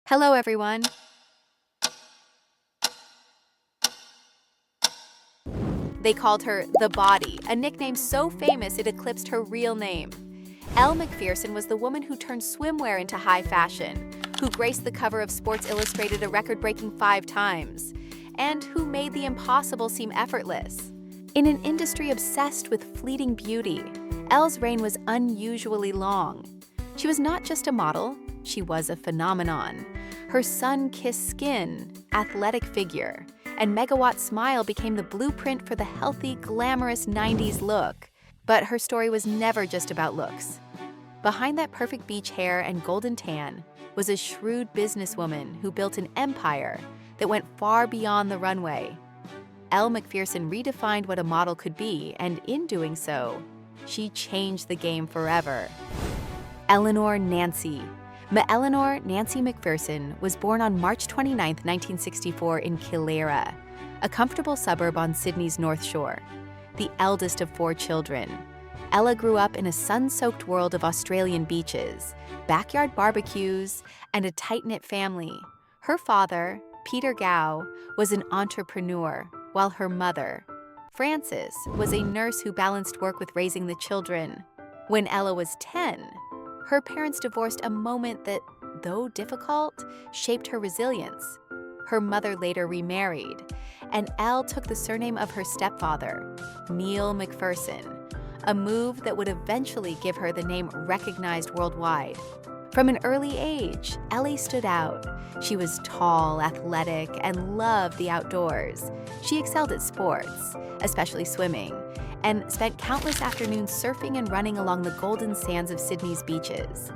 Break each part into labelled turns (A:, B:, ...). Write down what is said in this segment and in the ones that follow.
A: Hello, everyone. They called her The Body, a nickname so famous it eclipsed her real name. Elle Macpherson was the woman who turned swimwear into high fashion, who graced the cover of Sports Illustrated a record-breaking 5 times, and who made the impossible seem effortless. In an industry obsessed with fleeting beauty, Elle's reign was unusually long. She was not just a model, she was a phenomenon. Her sun-kissed skin, athletic figure, and megawatt smile became the blueprint for the healthy, glamorous 90s look. But her story was never just about looks. Behind that perfect beach hair and golden tan was a shrewd businesswoman who built an empire that went far beyond the runway. Elle Macpherson redefined what a model could be, and in doing so, she changed the game forever. Eleanor Nancy Nancy Macpherson was born on March 29, 1964 in Killera, a comfortable suburb on Sydney's North Shore. The eldest of 4 children, Ella grew up in a sun-soaked world of Australian beaches, backyard barbecues, and a tight-knit family. Her father, Peter Gow, was an entrepreneur, while her mother, Frances, was a nurse who balanced work with raising the children. When Ella was 10, her parents divorced, a moment that, though difficult, shaped her resilience. Her mother later remarried, and Elle took the surname of her stepfather, Neil Macpherson, a move that would eventually give her the name recognized worldwide. From an early age, Ellie stood out. She was tall, athletic, and loved the outdoors. She excelled at sports, especially swimming, and spent countless afternoons surfing and running along the golden sands of Sydney's beaches.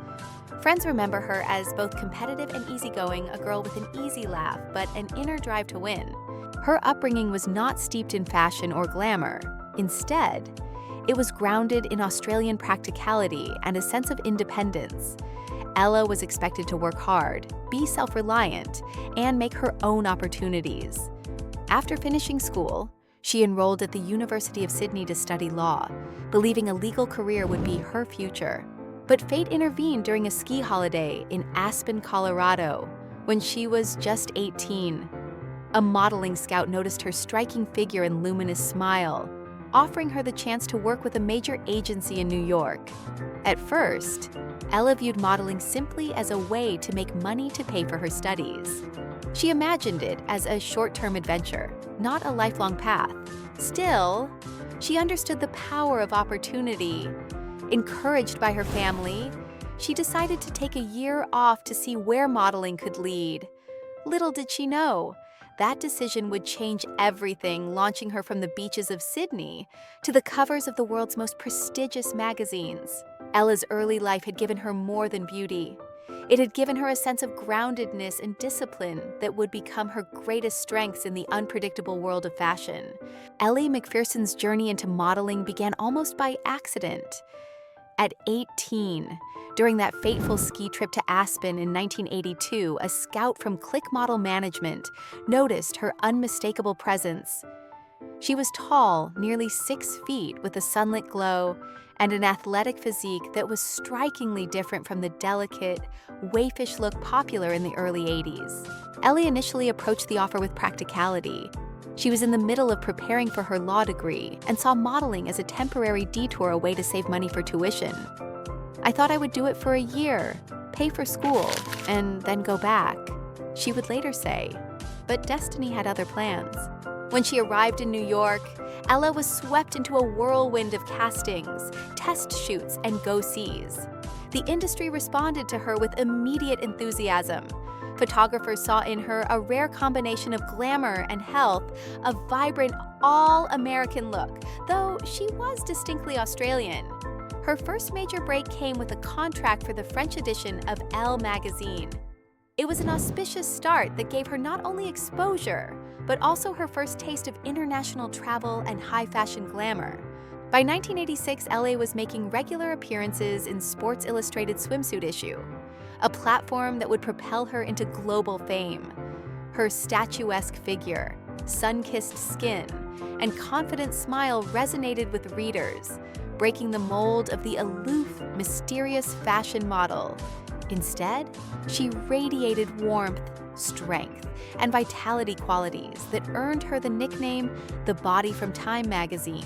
A: Friends remember her as both competitive and easygoing, a girl with an easy laugh, but an inner drive to win. Her upbringing was not steeped in fashion or glamour. Instead, it was grounded in Australian practicality and a sense of independence. Ella was expected to work hard, be self-reliant, and make her own opportunities. After finishing school, she enrolled at the University of Sydney to study law, believing a legal career would be her future. But fate intervened during a ski holiday in Aspen, Colorado, when she was just 18. A modeling scout noticed her striking figure and luminous smile, offering her the chance to work with a major agency in New York. At first, Ella viewed modeling simply as a way to make money to pay for her studies. She imagined it as a short-term adventure, not a lifelong path. Still, she understood the power of opportunity. Encouraged by her family, she decided to take a year off to see where modeling could lead. Little did she know, that decision would change everything, launching her from the beaches of Sydney to the covers of the world's most prestigious magazines. Ella's early life had given her more than beauty. It had given her a sense of groundedness and discipline that would become her greatest strengths in the unpredictable world of fashion. Elle Macpherson's journey into modeling began almost by accident. At 18, during that fateful ski trip to Aspen in 1982, a scout from Click Model Management noticed her unmistakable presence. She was tall, nearly 6 feet, with a sunlit glow and an athletic physique that was strikingly different from the delicate, waifish look popular in the early 80s. Ellie initially approached the offer with practicality. She was in the middle of preparing for her law degree and saw modeling as a temporary detour, a way to save money for tuition. "I thought I would do it for a year, pay for school, and then go back," she would later say. But destiny had other plans. When she arrived in New York, Ella was swept into a whirlwind of castings, test shoots, and go-sees. The industry responded to her with immediate enthusiasm. Photographers saw in her a rare combination of glamour and health, a vibrant, all-American look, though she was distinctly Australian. Her first major break came with a contract for the French edition of Elle magazine. It was an auspicious start that gave her not only exposure, but also her first taste of international travel and high-fashion glamour. By 1986, Elle was making regular appearances in Sports Illustrated swimsuit issue, a platform that would propel her into global fame. Her statuesque figure, sun-kissed skin, and confident smile resonated with readers, breaking the mold of the aloof, mysterious fashion model. Instead, she radiated warmth, strength, and vitality qualities that earned her the nickname "The Body" from Time magazine.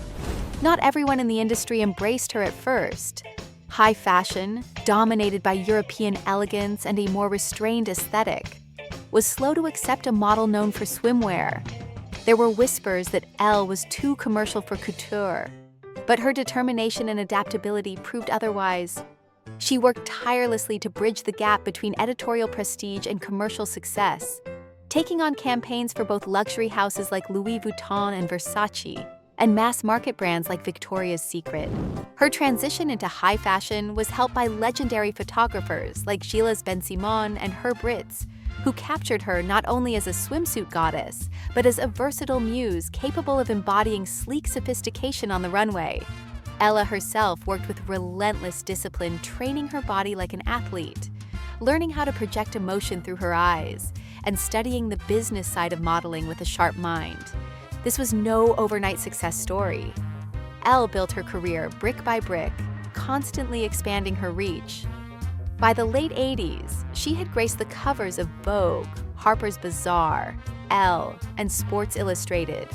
A: Not everyone in the industry embraced her at first. High fashion, dominated by European elegance and a more restrained aesthetic, was slow to accept a model known for swimwear. There were whispers that Elle was too commercial for couture, but her determination and adaptability proved otherwise. She worked tirelessly to bridge the gap between editorial prestige and commercial success, taking on campaigns for both luxury houses like Louis Vuitton and Versace, and mass-market brands like Victoria's Secret. Her transition into high fashion was helped by legendary photographers like Gilles Ben-Simon and Herb Ritts, who captured her not only as a swimsuit goddess, but as a versatile muse capable of embodying sleek sophistication on the runway. Elle herself worked with relentless discipline, training her body like an athlete, learning how to project emotion through her eyes, and studying the business side of modeling with a sharp mind. This was no overnight success story. Elle built her career brick by brick, constantly expanding her reach. By the late 80s, she had graced the covers of Vogue, Harper's Bazaar, Elle, and Sports Illustrated,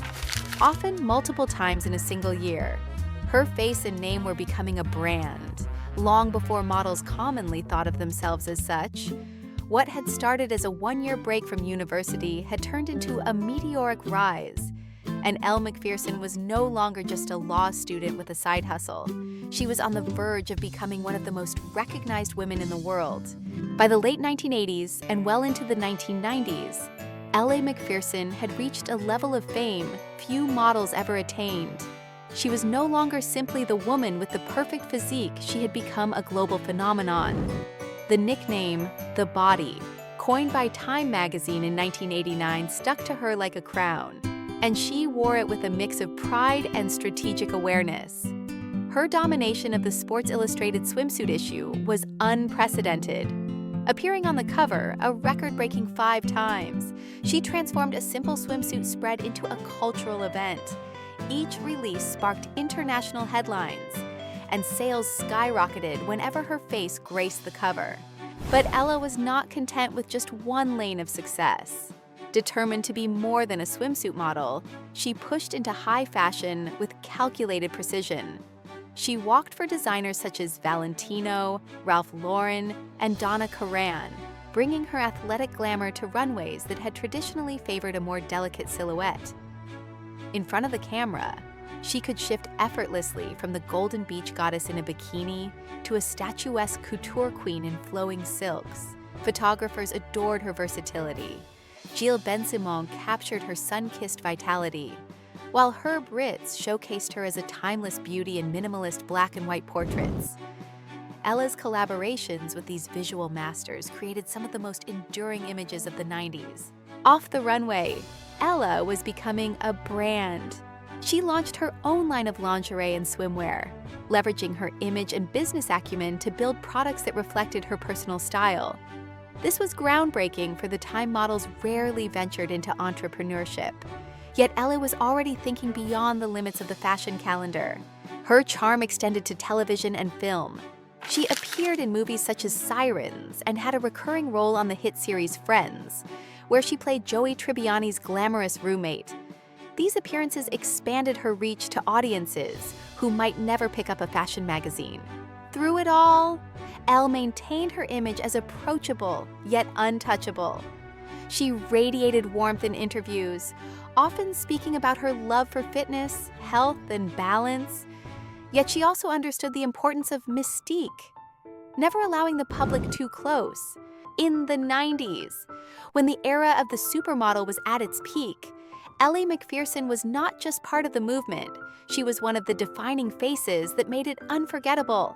A: often multiple times in a single year. Her face and name were becoming a brand, long before models commonly thought of themselves as such. What had started as a one-year break from university had turned into a meteoric rise. And Elle Macpherson was no longer just a law student with a side hustle. She was on the verge of becoming one of the most recognized women in the world. By the late 1980s and well into the 1990s, Elle Macpherson had reached a level of fame few models ever attained. She was no longer simply the woman with the perfect physique. She had become a global phenomenon. The nickname, "The Body," coined by Time magazine in 1989, stuck to her like a crown, and she wore it with a mix of pride and strategic awareness. Her domination of the Sports Illustrated swimsuit issue was unprecedented. Appearing on the cover a record-breaking 5 times, she transformed a simple swimsuit spread into a cultural event. Each release sparked international headlines, and sales skyrocketed whenever her face graced the cover. But Elle was not content with just one lane of success. Determined to be more than a swimsuit model, she pushed into high fashion with calculated precision. She walked for designers such as Valentino, Ralph Lauren, and Donna Karan, bringing her athletic glamour to runways that had traditionally favored a more delicate silhouette. In front of the camera, she could shift effortlessly from the Golden Beach goddess in a bikini to a statuesque couture queen in flowing silks. Photographers adored her versatility. Gilles Ben-Simon captured her sun-kissed vitality, while Herb Ritts showcased her as a timeless beauty in minimalist black and white portraits. Elle's collaborations with these visual masters created some of the most enduring images of the 90s. Off the runway, Elle was becoming a brand. She launched her own line of lingerie and swimwear, leveraging her image and business acumen to build products that reflected her personal style. This was groundbreaking for the time models rarely ventured into entrepreneurship. Yet Elle was already thinking beyond the limits of the fashion calendar. Her charm extended to television and film. She appeared in movies such as Sirens and had a recurring role on the hit series Friends, where she played Joey Tribbiani's glamorous roommate. These appearances expanded her reach to audiences who might never pick up a fashion magazine. Through it all, Elle maintained her image as approachable yet untouchable. She radiated warmth in interviews, often speaking about her love for fitness, health, and balance. Yet she also understood the importance of mystique, never allowing the public too close. In the 90s, when the era of the supermodel was at its peak, Elle Macpherson was not just part of the movement, she was one of the defining faces that made it unforgettable.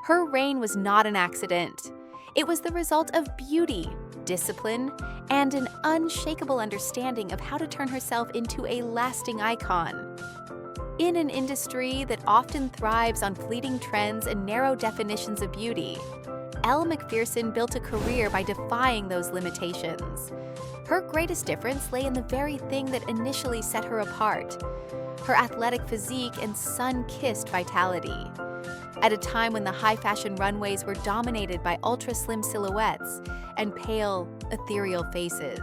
A: Her reign was not an accident. It was the result of beauty, discipline, and an unshakable understanding of how to turn herself into a lasting icon. In an industry that often thrives on fleeting trends and narrow definitions of beauty, Elle Macpherson built a career by defying those limitations. Her greatest difference lay in the very thing that initially set her apart: her athletic physique and sun-kissed vitality. At a time when the high-fashion runways were dominated by ultra-slim silhouettes and pale, ethereal faces,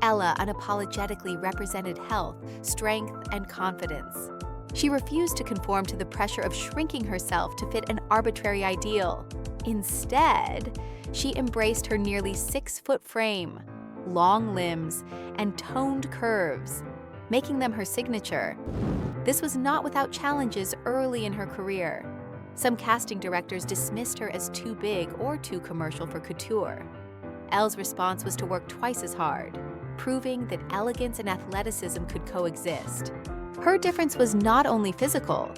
A: Ella unapologetically represented health, strength, and confidence. She refused to conform to the pressure of shrinking herself to fit an arbitrary ideal. Instead, she embraced her nearly 6-foot frame, long limbs, and toned curves, making them her signature. This was not without challenges early in her career. Some casting directors dismissed her as too big or too commercial for couture. Elle's response was to work twice as hard, proving that elegance and athleticism could coexist. Her difference was not only physical.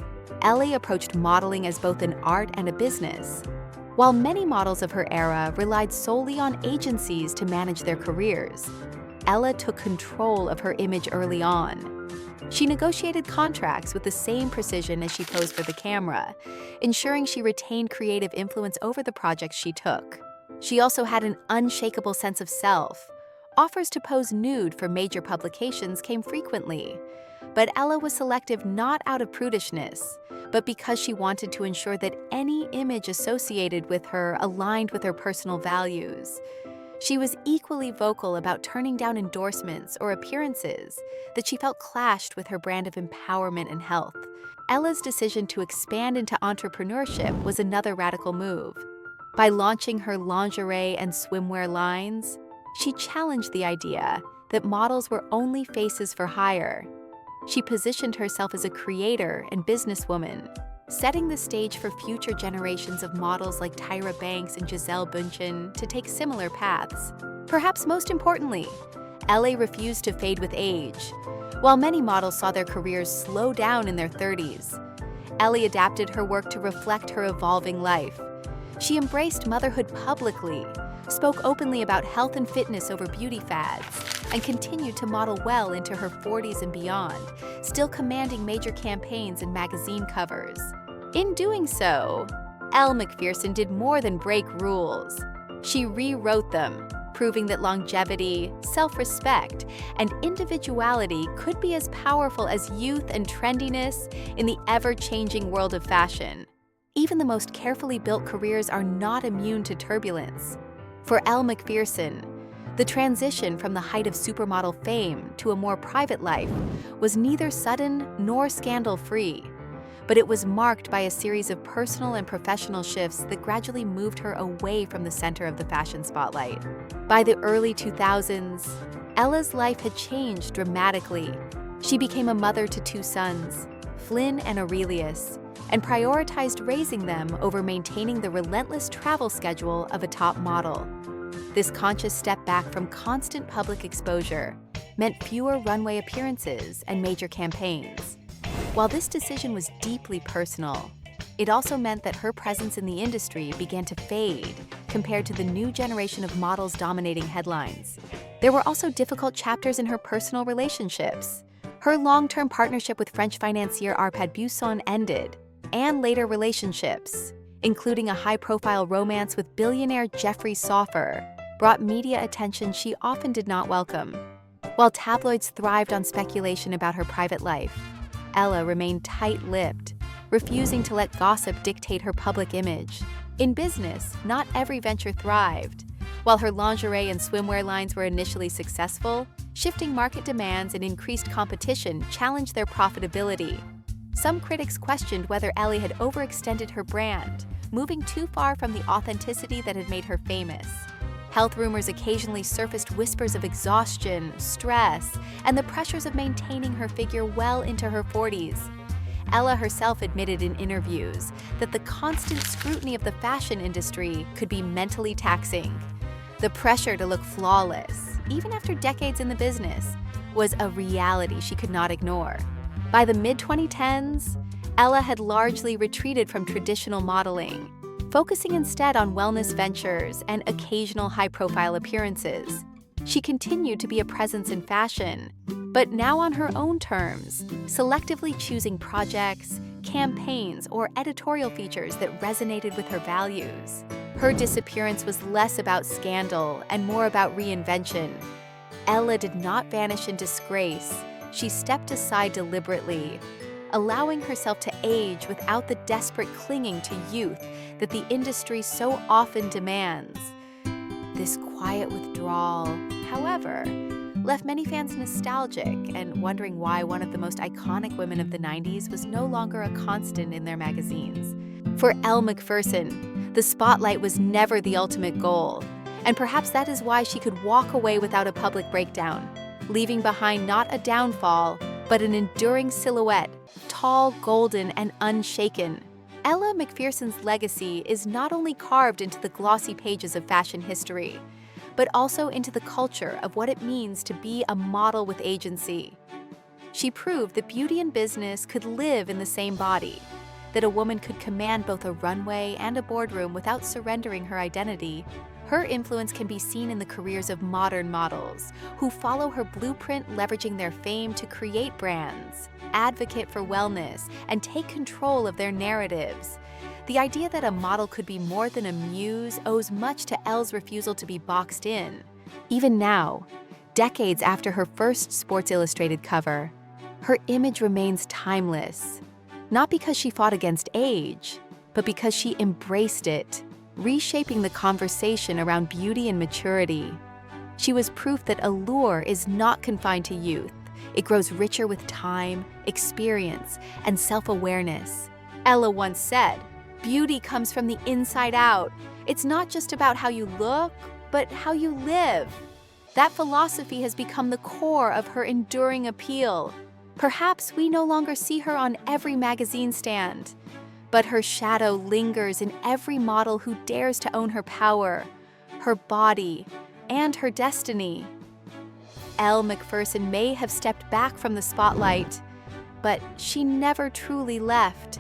A: Elle approached modeling as both an art and a business. While many models of her era relied solely on agencies to manage their careers, Elle took control of her image early on. She negotiated contracts with the same precision as she posed for the camera, ensuring she retained creative influence over the projects she took. She also had an unshakable sense of self. Offers to pose nude for major publications came frequently, but Ella was selective not out of prudishness, but because she wanted to ensure that any image associated with her aligned with her personal values. She was equally vocal about turning down endorsements or appearances that she felt clashed with her brand of empowerment and health. Ella's decision to expand into entrepreneurship was another radical move. By launching her lingerie and swimwear lines, she challenged the idea that models were only faces for hire. She positioned herself as a creator and businesswoman, setting the stage for future generations of models like Tyra Banks and Gisele Bündchen to take similar paths. Perhaps most importantly, Elle refused to fade with age. While many models saw their careers slow down in their 30s, Elle adapted her work to reflect her evolving life. She embraced motherhood publicly, spoke openly about health and fitness over beauty fads, and continued to model well into her 40s and beyond, still commanding major campaigns and magazine covers. In doing so, Elle Macpherson did more than break rules. She rewrote them, proving that longevity, self-respect, and individuality could be as powerful as youth and trendiness in the ever-changing world of fashion. Even the most carefully built careers are not immune to turbulence. For Elle Macpherson, the transition from the height of supermodel fame to a more private life was neither sudden nor scandal-free, but it was marked by a series of personal and professional shifts that gradually moved her away from the center of the fashion spotlight. By the early 2000s, Ella's life had changed dramatically. She became a mother to 2 sons, Flynn and Aurelius, and prioritized raising them over maintaining the relentless travel schedule of a top model. This conscious step back from constant public exposure meant fewer runway appearances and major campaigns. While this decision was deeply personal, it also meant that her presence in the industry began to fade compared to the new generation of models dominating headlines. There were also difficult chapters in her personal relationships. Her long-term partnership with French financier Arpad Buisson ended, and later relationships, including a high-profile romance with billionaire Jeffrey Soffer, brought media attention she often did not welcome. While tabloids thrived on speculation about her private life, Ella remained tight-lipped, refusing to let gossip dictate her public image. In business, not every venture thrived. While her lingerie and swimwear lines were initially successful, shifting market demands and increased competition challenged their profitability. Some critics questioned whether Elle had overextended her brand, moving too far from the authenticity that had made her famous. Health rumors occasionally surfaced whispers of exhaustion, stress, and the pressures of maintaining her figure well into her 40s. Ella herself admitted in interviews that the constant scrutiny of the fashion industry could be mentally taxing. The pressure to look flawless, even after decades in the business, was a reality she could not ignore. By the mid-2010s, Ella had largely retreated from traditional modeling, focusing instead on wellness ventures and occasional high-profile appearances. She continued to be a presence in fashion, but now on her own terms, selectively choosing projects, campaigns, or editorial features that resonated with her values. Her disappearance was less about scandal and more about reinvention. Ella did not vanish in disgrace. She stepped aside deliberately, allowing herself to age without the desperate clinging to youth that the industry so often demands. This quiet withdrawal, however, left many fans nostalgic and wondering why one of the most iconic women of the 90s was no longer a constant in their magazines. For Elle Macpherson, the spotlight was never the ultimate goal, and perhaps that is why she could walk away without a public breakdown, leaving behind not a downfall, but an enduring silhouette, tall, golden, and unshaken. Elle Macpherson's legacy is not only carved into the glossy pages of fashion history, but also into the culture of what it means to be a model with agency. She proved that beauty and business could live in the same body, that a woman could command both a runway and a boardroom without surrendering her identity. Her influence can be seen in the careers of modern models, who follow her blueprint, leveraging their fame to create brands, advocate for wellness, and take control of their narratives. The idea that a model could be more than a muse owes much to Elle's refusal to be boxed in. Even now, decades after her first Sports Illustrated cover, her image remains timeless, not because she fought against age, but because she embraced it, reshaping the conversation around beauty and maturity. She was proof that allure is not confined to youth. It grows richer with time, experience, and self-awareness. Ella once said, "Beauty comes from the inside out. It's not just about how you look, but how you live." That philosophy has become the core of her enduring appeal. Perhaps we no longer see her on every magazine stand, but her shadow lingers in every model who dares to own her power, her body, and her destiny. Elle Macpherson may have stepped back from the spotlight, but she never truly left.